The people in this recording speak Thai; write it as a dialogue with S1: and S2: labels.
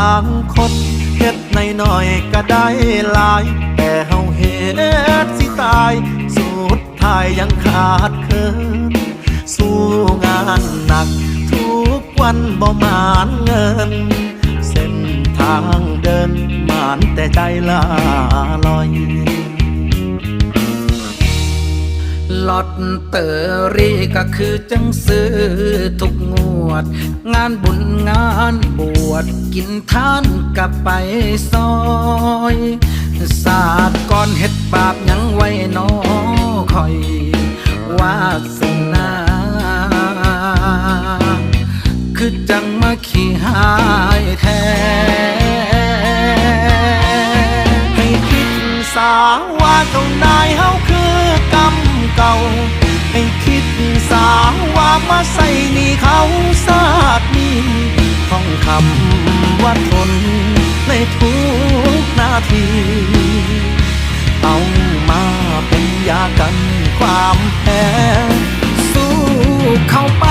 S1: างคนเฮ็ดในน้อยก็ได้หลายแต่เฮาเฮ็ดสิตายสุดท้ายยังขาดเคินสู้งานหนักทุกวันบ่มานเงินเส้นทางเดินมานแต่ใจลาลอยลอตเตอรี่ก็คือจังซื้อทุกงวดงานบุญงานบวชกินทานกับไปซอยศาสตร์ก่อนเฮ็ดบาปยังไว้น้อคอยวาสนาคือจังมาขี้หายแท้ให้คิดสาว่าเจ้านายเฮาคือกรรมเก่าให้คิดสาว่ามาใส่หนี้เขาศาสตร์นี้ท่องคำว่าทนในทุกนาทีเอามาเป็นยากันความแพ้สู้เข้าไป